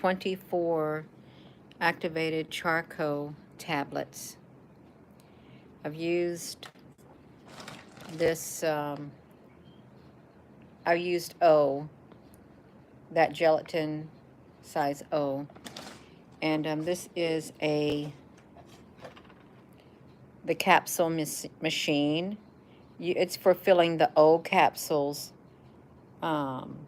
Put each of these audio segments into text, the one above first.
24 activated charcoal tablets. I've used this, I used O, that gelatin size O. And this is the capsule machine. It's for filling the O capsules. Um,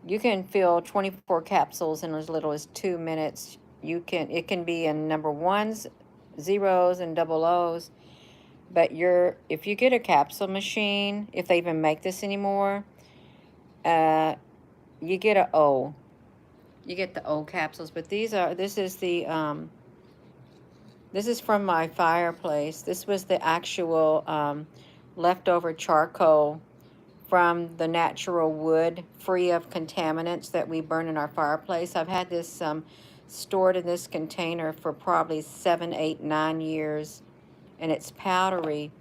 you can fill 24 capsules in as little as 2 minutes. It can be in number ones, zeros, and double O's. But if you get a capsule machine, if they even make this anymore, you get a O. You get the O capsules. But this is from my fireplace. This was the actual leftover charcoal from the natural wood, free of contaminants that we burn in our fireplace. I've had this stored in this container for probably 7, 8, 9 years, and it's powdery.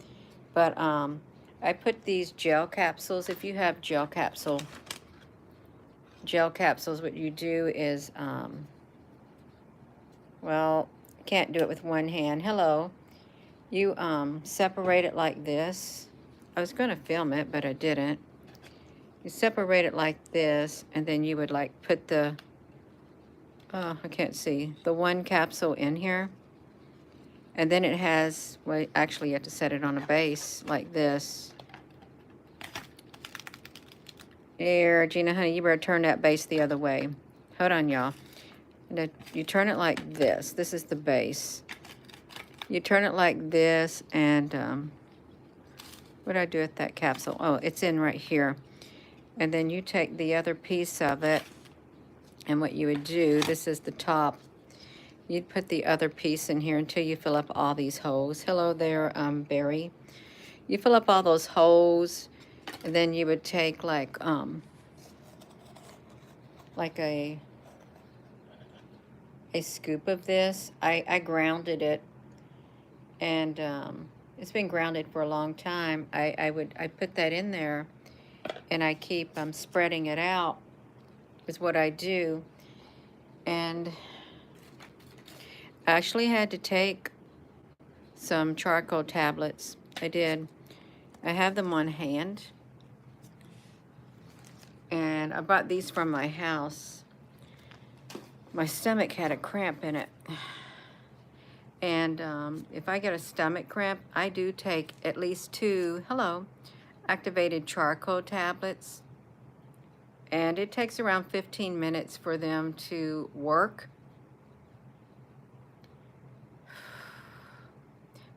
But I put these gel capsules. If you have gel capsules, what you do is, well, can't do it with one hand. Hello. You separate it like this. I was going to film it, but I didn't. You separate it like this, and then you would like put the, I can't see, the one capsule in here. And then it has, well, actually you have to set it on a base like this. Here, Gina, honey, you better turn that base the other way. Hold on, y'all. And you turn it like this. This is the base. You turn it like this, and what did I do with that capsule? Oh, it's in right here. And then you take the other piece of it, and what you would do, this is the top. You'd put the other piece in here until you fill up all these holes. Hello there, Barry. You fill up all those holes, and then you would take like a scoop of this. I grounded it, and it's been grounded for a long time. I put that in there, and I keep spreading it out is what I do. And I actually had to take some charcoal tablets. I did. I have them on hand, and I bought these from my house. My stomach had a cramp in it, and if I get a stomach cramp, I do take at least 2 activated charcoal tablets, and it takes around 15 minutes for them to work.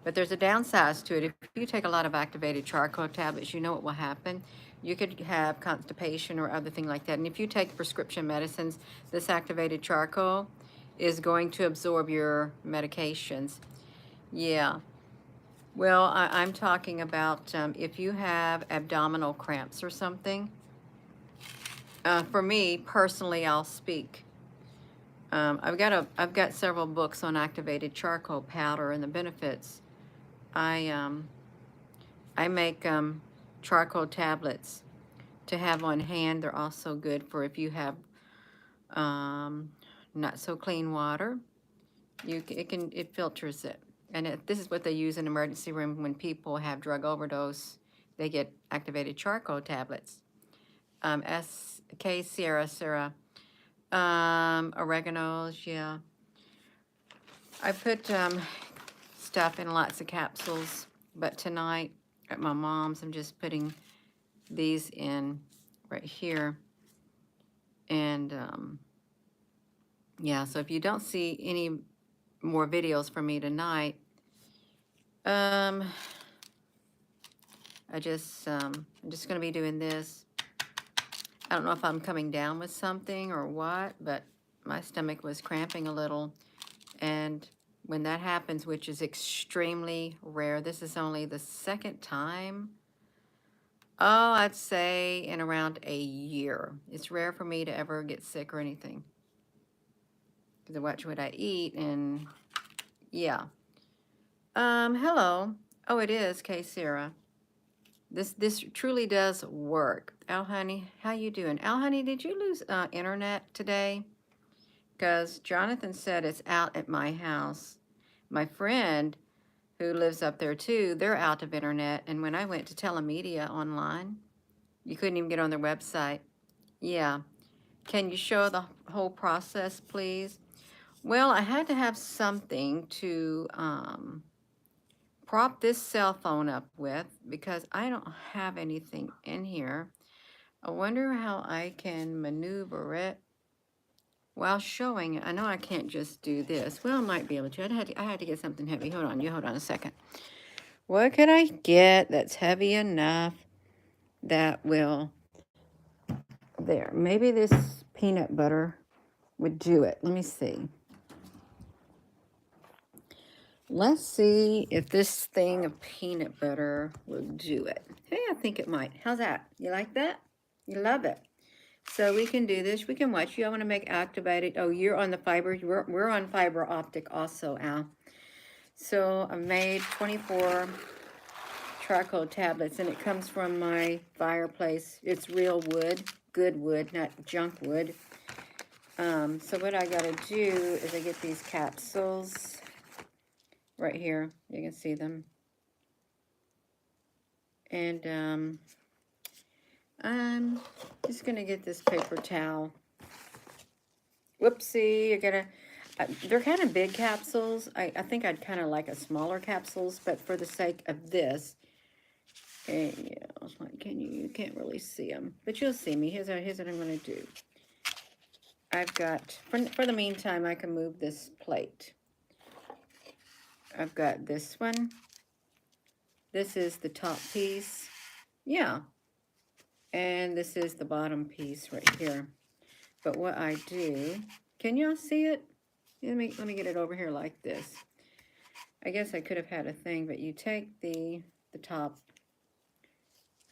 But there's a downside to it. If you take a lot of activated charcoal tablets, you know what will happen. You could have constipation or other thing like that. And if you take prescription medicines, this activated charcoal is going to absorb your medications. Yeah. Well, I'm talking about if you have abdominal cramps or something. For me, personally, I'll speak. I've got several books on activated charcoal powder and the benefits. I make charcoal tablets to have on hand. They're also good for if you have not so clean water. It filters it, and this is what they use in emergency room when people have drug overdose. They get activated charcoal tablets. Sierra, oregano's, yeah. I put stuff in lots of capsules, but tonight at my mom's, I'm just putting these in right here. And yeah, so if you don't see any more videos from me tonight, I'm just gonna be doing this. I don't know if I'm coming down with something or what, but my stomach was cramping a little, and when that happens, which is extremely rare, this is only the second time, oh, I'd say in around a year. It's rare for me to ever get sick or anything, because I watch what I eat, and yeah. Hello. Oh, it is, K. Sarah. This truly does work. Al Honey, how you doing? Al Honey, did you lose internet today? because Jonathan said it's out at my house. My friend who lives up there too, they're out of internet. And when I went to Telemedia online, you couldn't even get on their website. Yeah. Can you show the whole process, please? Well, I had to have something to prop this cell phone up with because I don't have anything in here. I wonder how I can maneuver it while showing it. I know I can't just do this. Well, I might be able to. I had to get something heavy. Hold on. You hold on a second. What could I get that's heavy enough that will... There. Maybe this peanut butter would do it. Let me see. Let's see if this thing of peanut butter will do it. Hey, I think it might. How's that? You like that? You love it. So we can do this. We can watch. You all want to make activated. Oh, you're on the fiber. We're on fiber optic also, Al. So I made 24 charcoal tablets, and it comes from my fireplace. It's real wood, good wood, not junk wood. So what I got to do is I get these capsules right here. You can see them. And I'm just going to get this paper towel. Whoopsie, you're going to... they're kind of big capsules. I think I'd kind of like a smaller capsules, but for the sake of this, and yeah, you can't really see them, but you'll see me. Here's what I'm going to do. I've got, for the meantime, I can move this plate. I've got this one. This is the top piece. Yeah. And this is the bottom piece right here. But what I do, can y'all see it? Let me get it over here like this. I guess I could have had a thing, but you take the top.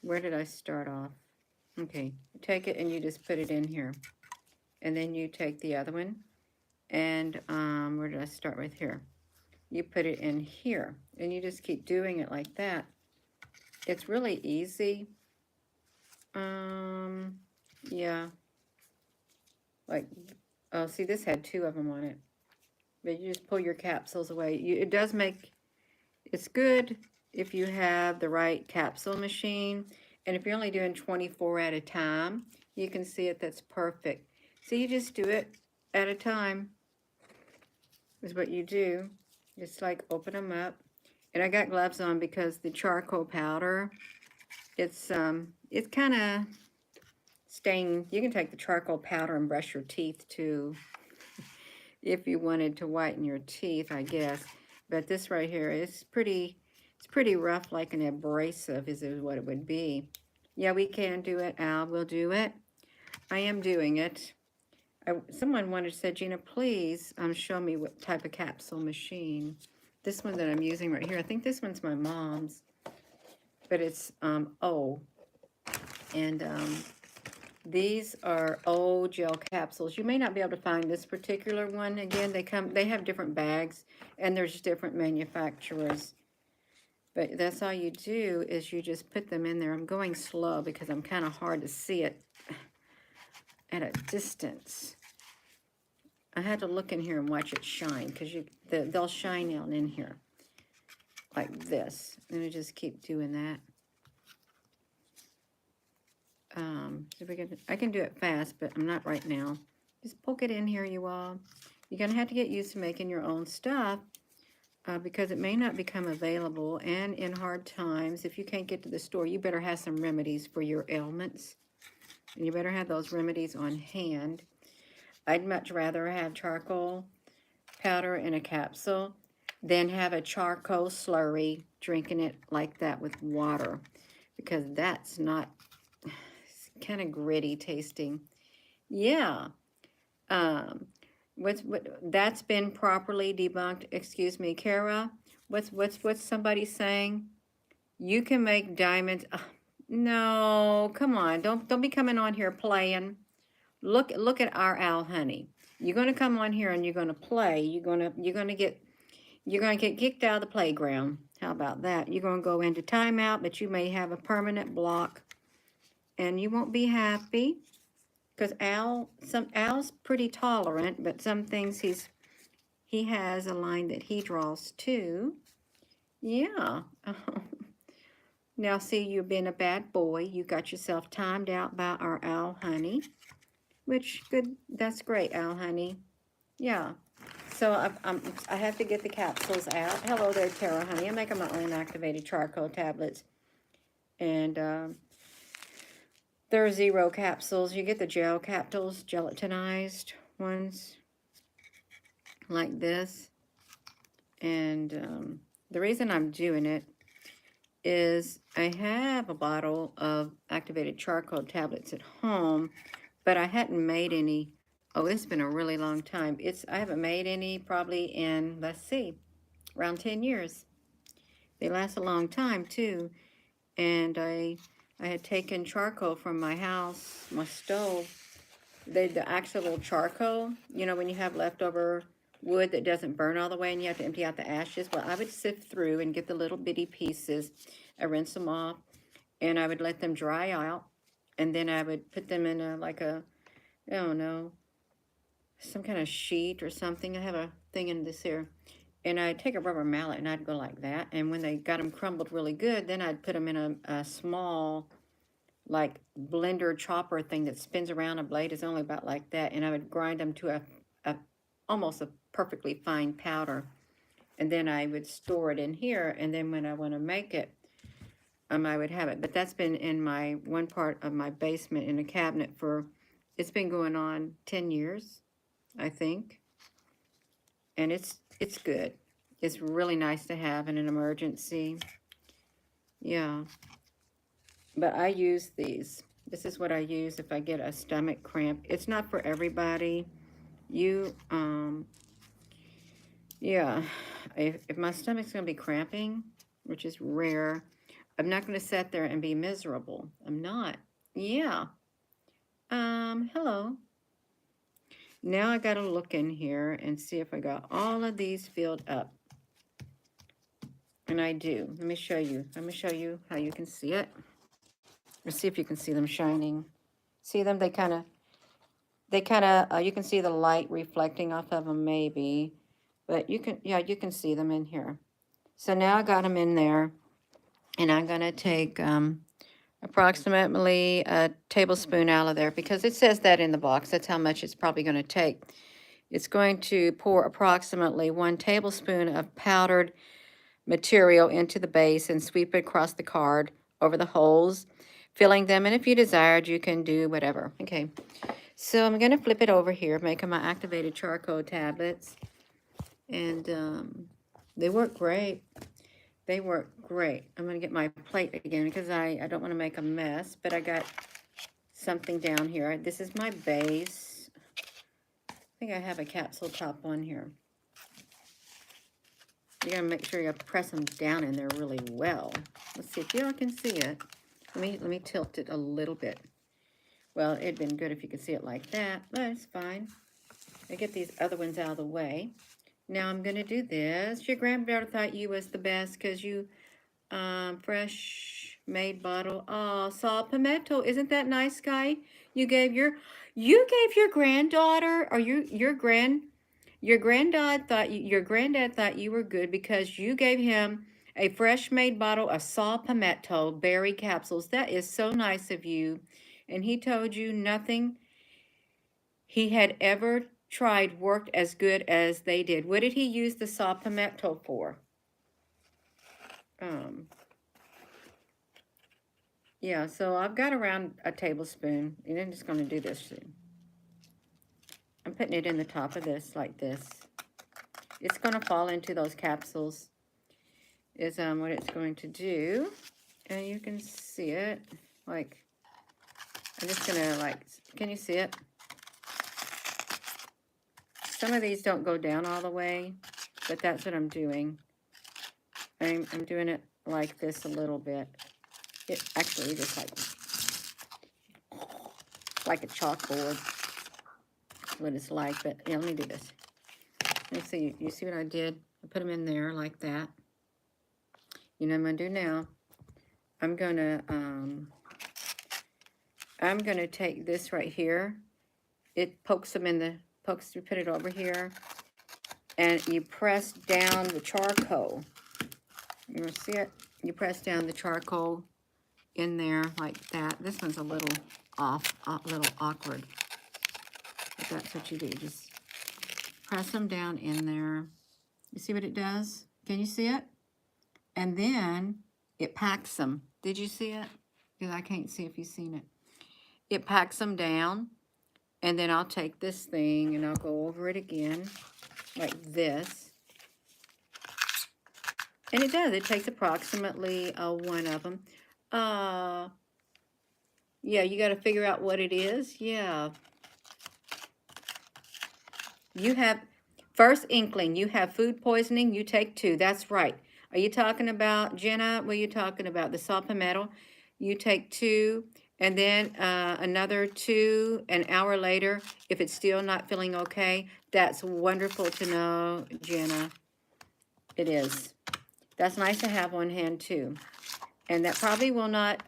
Where did I start off? Okay, you take it and you just put it in here. And then you take the other one, and where did I start? Right here. You put it in here, and you just keep doing it like that. It's really easy. Yeah. Like, oh, see, this had 2 of them on it. But you just pull your capsules away. It does make, it's good if you have the right capsule machine. And if you're only doing 24 at a time, you can see it, that's perfect. So you just do it at a time, is what you do. Just like open them up. And I got gloves on because the charcoal powder, it's kind of stain. You can take the charcoal powder and brush your teeth too, if you wanted to whiten your teeth, I guess. But this right here is pretty, it's pretty rough, like an abrasive is what it would be. Yeah, we can do it, Al. We'll do it. I am doing it. Someone wanted to say, Gina, please show me what type of capsule machine. This one that I'm using right here, I think this one's my mom's, but it's O. And these are old gel capsules. You may not be able to find this particular one. Again, they have different bags, and there's different manufacturers. But that's all you do is you just put them in there. I'm going slow because I'm kind of hard to see it at a distance. I had to look in here and watch it shine because they'll shine out in here like this. And I just keep doing that. I can do it fast, but I'm not right now. Just poke it in here, you all. You're going to have to get used to making your own stuff because it may not become available. And in hard times, if you can't get to the store, you better have some remedies for your ailments. And you better have those remedies on hand. I'd much rather have charcoal powder in a capsule than have a charcoal slurry, drinking it like that with water, because that's not, kind of gritty tasting. Yeah. That's been properly debunked. Excuse me, Kara. What's somebody saying? You can make diamonds. No, come on. Don't be coming on here playing. Look at our Al Honey. You're gonna come on here and you're gonna play. You're gonna get kicked out of the playground. How about that? You're gonna go into timeout, but you may have a permanent block, and you won't be happy. Because Al's pretty tolerant, but some things he has a line that he draws too. Yeah. Now see, you've been a bad boy. You got yourself timed out by our Owl Honey, which good. That's great, Owl Honey. Yeah. So I have to get the capsules out. Hello there, Tara Honey. I'm making my own activated charcoal tablets, and there are 0 capsules. You get the gel capsules, gelatinized ones, like this. And the reason I'm doing it is I have a bottle of activated charcoal tablets at home, but I hadn't made any. Oh, it's been a really long time. I haven't made any probably in, let's see, around 10 years. They last a long time too. And I had taken charcoal from my house, my stove. The actual charcoal, you know, when you have leftover wood that doesn't burn all the way and you have to empty out the ashes. Well, I would sift through and get the little bitty pieces. I rinse them off and I would let them dry out. And then I would put them in I don't know, some kind of sheet or something. I have a thing in this here. And I'd take a rubber mallet and I'd go like that. And when they got them crumbled really good, then I'd put them in a small, like, blender chopper thing that spins around. A blade is only about like that. And I would grind them to a almost a perfectly fine powder. And then I would store it in here. And then when I want to make it, I would have it. But that's been in one part of my basement in a cabinet it's been going on 10 years, I think. And it's good. It's really nice to have in an emergency. Yeah. But I use these. This is what I use if I get a stomach cramp. It's not for everybody. Yeah. If my stomach's going to be cramping, which is rare, I'm not going to sit there and be miserable. I'm not. Yeah. Hello. Now I got to look in here and see if I got all of these filled up. And I do. Let me show you. Let me show you how you can see it. Let's see if you can see them shining. See them? They kind of, you can see the light reflecting off of them maybe. But you can see them in here. So now I got them in there. And I'm going to take approximately a tablespoon out of there because it says that in the box. That's how much it's probably going to take. It's going to pour approximately 1 tablespoon of powdered material into the base and sweep it across the card over the holes, filling them. And if you desired, you can do whatever. Okay, so I'm going to flip it over here, making my activated charcoal tablets. And they work great. They work great. I'm going to get my plate again because I don't want to make a mess, but I got something down here. This is my base. I think I have a capsule top one here. You gotta make sure you press them down in there really well. Let's see if y'all can see it. Let me tilt it a little bit. Well, it'd been good if you could see it like that, but it's fine. I get these other ones out of the way. Now I'm gonna do this. Your granddaughter thought you was the best because you fresh made bottle. Oh, saw pimento. Isn't that nice, Guy? You gave your granddaughter or your granddad thought you were good because you gave him a fresh made bottle of saw pimento berry capsules. That is so nice of you. And he told you nothing he had ever tried worked as good as they did. What did he use the saw pimento for? Yeah, so I've got around a tablespoon, and I'm just going to do this soon. I'm putting it in the top of this like this. It's going to fall into those capsules is what it's going to do. And you can see it. Like, I'm just going to, like, can you see it? Some of these don't go down all the way, but that's what I'm doing. I'm doing it like this a little bit. It actually just like a chalkboard. That's what it's like, but yeah, let me do this. Let's see, you see what I did? I put them in there like that. You know what I'm gonna do now? I'm gonna take this right here it pokes them in the, you put it over here, and you press down the charcoal. You see it? You press down the charcoal in there like that. This one's a little off, a little awkward. But that's what you do. Just press them down in there. You see what it does? Can you see it? And then it packs them. Did you see it? Because I can't see if you've seen it. It packs them down. And then I'll take this thing and I'll go over it again like this. And it does. It takes approximately one of them. Yeah, you got to figure out what it is. Yeah. You have, first inkling, you have food poisoning, you take 2. That's right. Are you talking about, Jenna, what are you talking about? The saw palmetto? You take 2, and then another 2 an hour later. If it's still not feeling okay, that's wonderful to know, Jenna. It is. That's nice to have on hand, too. And that probably will not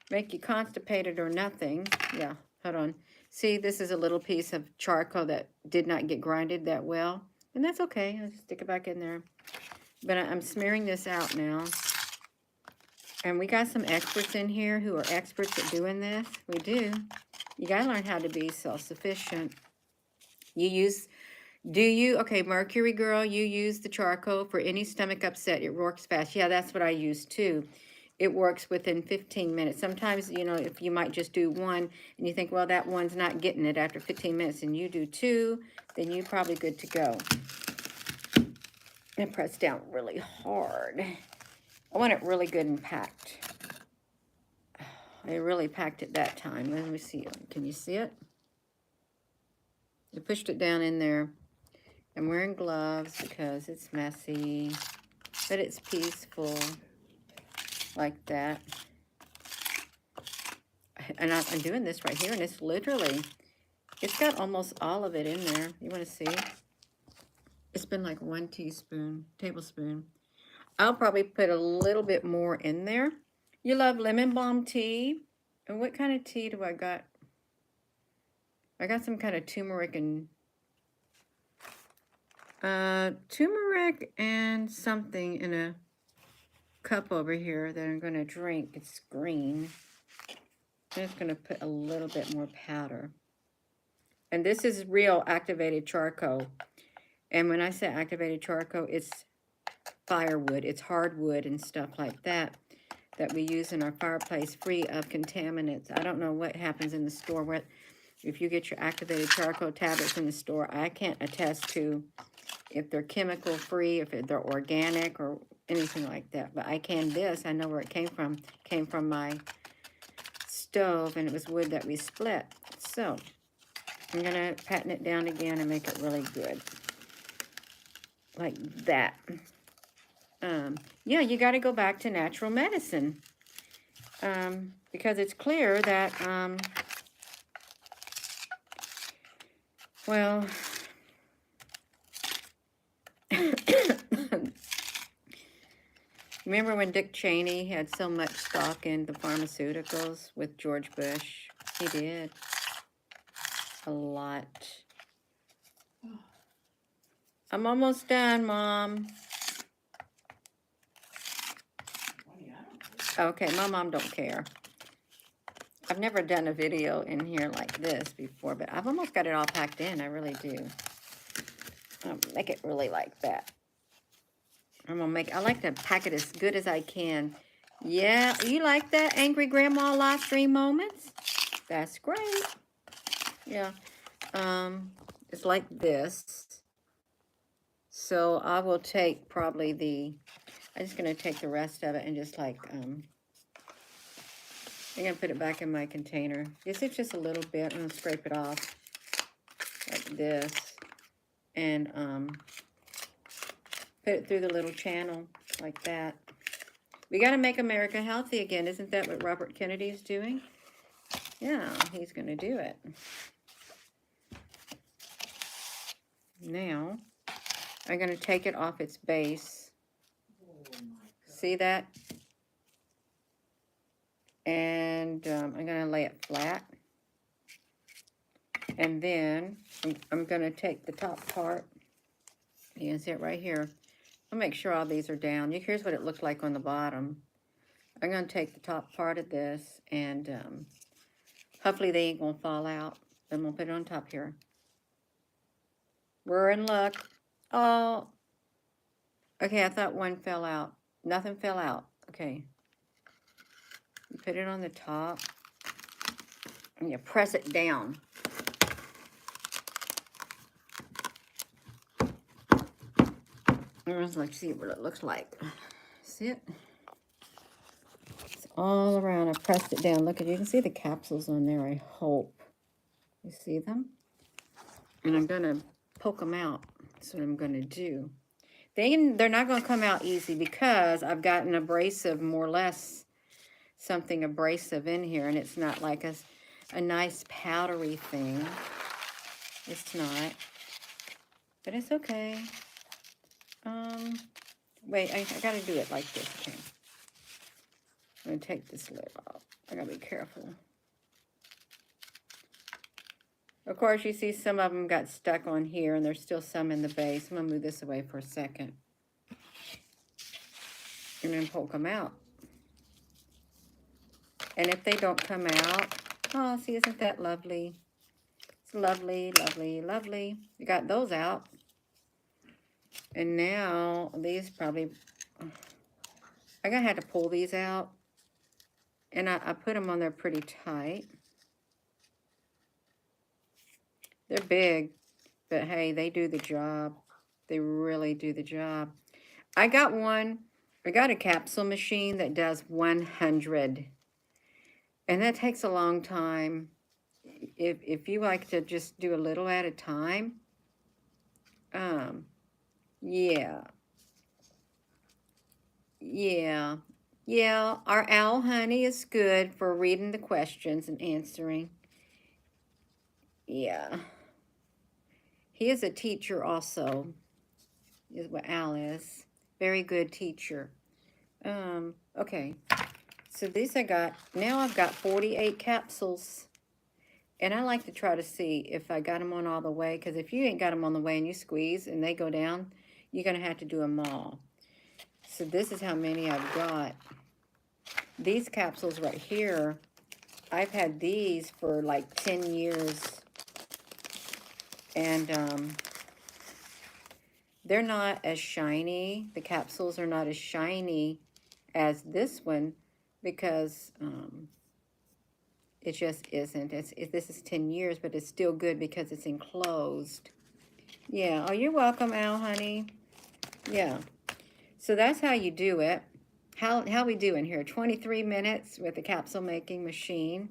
make you constipated or nothing. Yeah, hold on. See, this is a little piece of charcoal that did not get grinded that well. And that's okay. I'll just stick it back in there. But I'm smearing this out now. And we got some experts in here who are experts at doing this. We do. You got to learn how to be self-sufficient. You use, okay, Mercury Girl, you use the charcoal for any stomach upset. It works fast. Yeah, that's what I use too. It works within 15 minutes. Sometimes, you know, if you might just do 1 and you think, well, that one's not getting it after 15 minutes, and you do 2, then you're probably good to go. And press down really hard. I want it really good and packed. I really packed it that time. Let me see. Can you see it? I pushed it down in there. I'm wearing gloves because it's messy, but it's peaceful. Like that. And I'm doing this right here, and it's literally, it's got almost all of it in there. You want to see? It's been like 1 tablespoon. I'll probably put a little bit more in there. You love lemon balm tea? And what kind of tea do I got? I got some kind of turmeric and something in a cup over here that I'm going to drink. It's green. I'm just going to put a little bit more powder. And this is real activated charcoal. And when I say activated charcoal, it's firewood. It's hardwood and stuff like that we use in our fireplace, free of contaminants. I don't know what happens in the store. If you get your activated charcoal tablets in the store, I can't attest to if they're chemical free, if they're organic or anything like that. But I can this. I know where it came from. It came from my stove, and it was wood that we split. So I'm going to patent it down again and make it really good. Like that. Yeah, you got to go back to natural medicine. Because it's clear that, well, remember when Dick Cheney had so much stock in the pharmaceuticals with George Bush? He did. A lot. I'm almost done, Mom. Okay, my mom don't care. I've never done a video in here like this before, but I've almost got it all packed in. I really do. Make it really like that. I like to pack it as good as I can. Yeah, you like that, Angry Grandma live stream moments? That's great. Yeah. It's like this. So I will take probably I'm just going to take the rest of it and just like, I'm going to put it back in my container. It's just a little bit. I'm going to scrape it off like this. And put it through the little channel like that. We got to make America healthy again. Isn't that what Robert Kennedy is doing? Yeah, he's going to do it. Now, I'm going to take it off its base. See that? And I'm going to lay it flat. And then I'm going to take the top part. You can see it right here. I'll make sure all these are down. Here's what it looked like on the bottom. I'm going to take the top part of this and hopefully they ain't going to fall out. Then we'll put it on top here. We're in luck. Oh, okay, I thought one fell out. Nothing fell out. Okay. You put it on the top and you press it down. Let's see what it looks like. See it? It's all around. I pressed it down. Look, you can see the capsules on there, I hope. You see them? And I'm going to poke them out. That's what I'm going to do. They're not going to come out easy because I've got an abrasive, more or less, something abrasive in here. And it's not like a nice powdery thing. It's not. But it's okay. Wait, I got to do it like this. Okay. I'm going to take this lid off. I got to be careful. Of course, you see some of them got stuck on here, and there's still some in the base. I'm going to move this away for a second. And then poke them out. And if they don't come out, oh, see, isn't that lovely? It's lovely, lovely, lovely. You got those out. And now, these probably, I'm going to have to pull these out. And I put them on there pretty tight. They're big, but hey, they do the job. They really do the job. I got a capsule machine that does 100. And that takes a long time. If you like to just do a little at a time, yeah. Yeah, our owl honey is good for reading the questions and answering. Yeah. He is a teacher also, is what Al is. Very good teacher. Okay. So these now I've got 48 capsules. And I like to try to see if I got them on all the way, because if you ain't got them on the way and you squeeze and they go down, you're going to have to do them all. So this is how many I've got. These capsules right here, I've had these for like 10 years. And they're not as shiny. The capsules are not as shiny as this one because it just isn't. This is 10 years, but it's still good because it's enclosed. Yeah. Oh, you're welcome, Al, honey. Yeah. So that's how you do it. How we doing here? 23 minutes with the capsule making machine.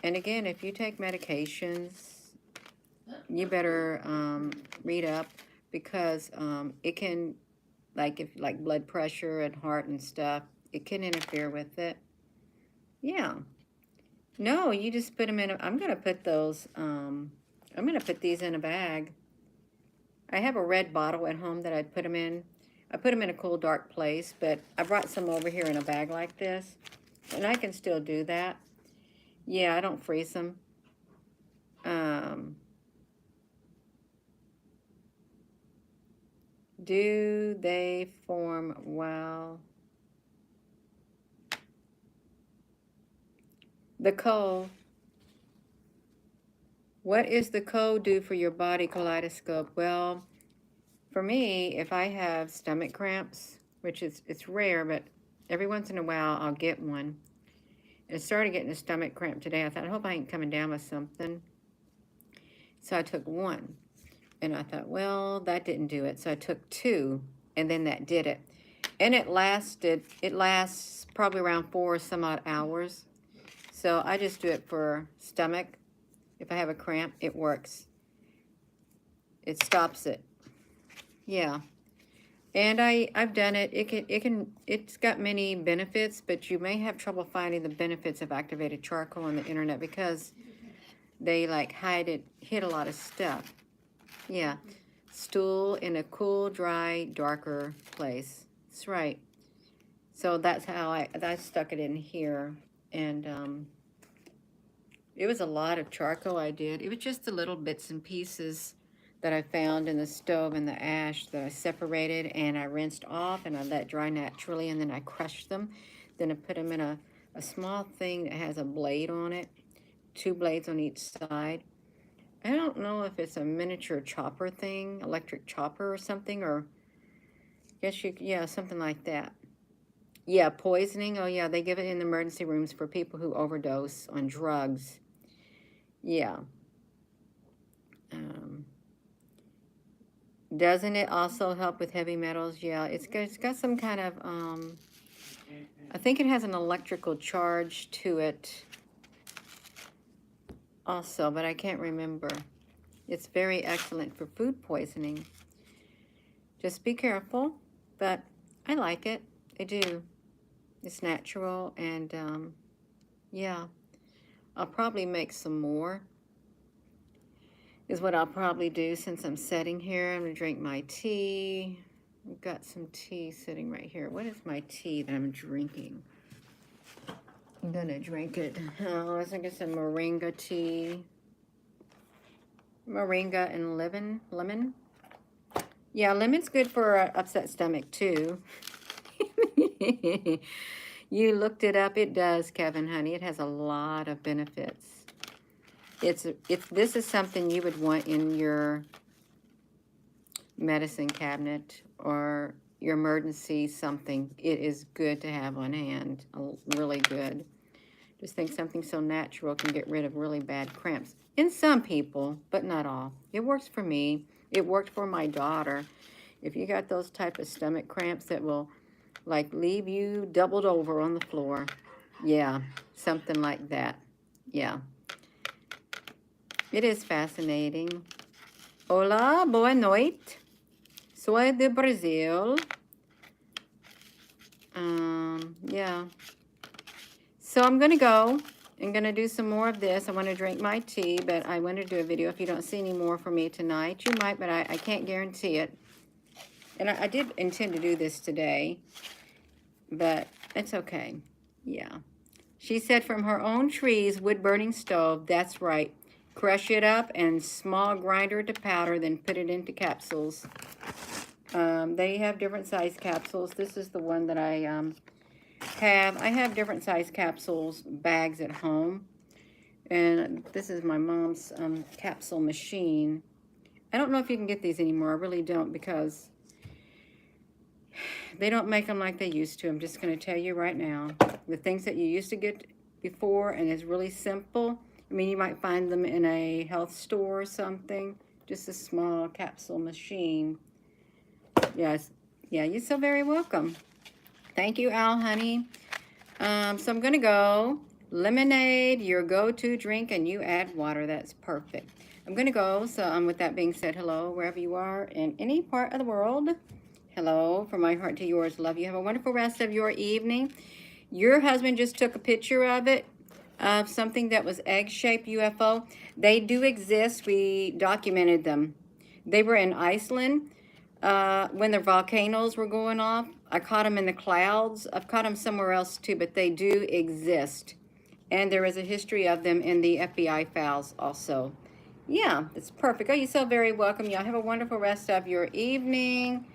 And again, if you take medications, you better read up because it can, like blood pressure and heart and stuff, it can interfere with it. Yeah. No, you just put them in I'm going to put those, I'm going to put these in a bag. I have a red bottle at home that I put them in. I put them in a cool, dark place, but I brought some over here in a bag like this. And I can still do that. Yeah, I don't freeze them. Do they form well? The coal. What is the coal do for your body, Kaleidoscope? Well, for me, if I have stomach cramps, which it's rare, but every once in a while I'll get one. And I started getting a stomach cramp today. I thought, I hope I ain't coming down with something. So I took one. And I thought, well, that didn't do it. So I took two, and then that did it. And it lasts probably around 4 or some odd hours. So I just do it for stomach. If I have a cramp, it works. It stops it. Yeah. And I've done it. It's got many benefits, but you may have trouble finding the benefits of activated charcoal on the internet because they like hid a lot of stuff. Yeah. Stool in a cool, dry, darker place. That's right. So that's how I stuck it in here. And It was a lot of charcoal I did. It was just the little bits and pieces that I found in the stove and the ash that I separated and I rinsed off and I let dry naturally, and then I crushed them. Then I put them in a small thing that has a blade on it, 2 blades on each side. I don't know if it's a miniature chopper thing, electric chopper or something, or yeah, something like that. Yeah, poisoning. Oh yeah, they give it in the emergency rooms for people who overdose on drugs. Yeah. Um, doesn't it also help with heavy metals? Yeah, it's got some kind of, I think it has an electrical charge to it also, but I can't remember. It's very excellent for food poisoning. Just be careful, but I like it. I do. It's natural, and yeah, I'll probably make some more, is what I'll probably do since I'm sitting here. I'm going to drink my tea. I've got some tea sitting right here. What is my tea that I'm drinking? I'm going to drink it. Oh, I think it's a moringa tea. Moringa and lemon. Yeah, lemon's good for an upset stomach, too. You looked it up. It does, Kevin, honey. It has a lot of benefits. If this is something you would want in your medicine cabinet or your emergency something, it is good to have on hand. Really good. Just think something so natural can get rid of really bad cramps. In some people, but not all. It works for me. It worked for my daughter. If you got those type of stomach cramps that will like leave you doubled over on the floor, yeah, something like that. Yeah. It is fascinating. Olá, boa noite. Sou de Brazil. Yeah. So I'm going to go. I'm going to do some more of this. I want to drink my tea, but I want to do a video. If you don't see any more from me tonight, you might, but I can't guarantee it. And I did intend to do this today, but it's okay. Yeah. She said from her own trees, wood-burning stove. That's right. Crush it up and small grinder to powder, then put it into capsules. They have different size capsules. This is the one that I have. I have different size capsules, bags at home. And this is my mom's capsule machine. I don't know if you can get these anymore. I really don't, because they don't make them like they used to. I'm just going to tell you right now. The things that you used to get before, and it's really simple. I mean, you might find them in a health store or something. Just a small capsule machine. Yes. Yeah, you're so very welcome. Thank you, Al, honey. So I'm going to go. Lemonade, your go-to drink, and you add water. That's perfect. I'm going to go. So with that being said, hello, wherever you are in any part of the world. Hello, from my heart to yours. Love you. Have a wonderful rest of your evening. Your husband just took a picture of it, of something that was egg-shaped UFO. They do exist. We documented them. They were in Iceland when the volcanoes were going off. I caught them in the clouds. I've caught them somewhere else too, but they do exist. And there is a history of them in the FBI files also. Yeah, it's perfect. Oh, you're so very welcome. Y'all have a wonderful rest of your evening.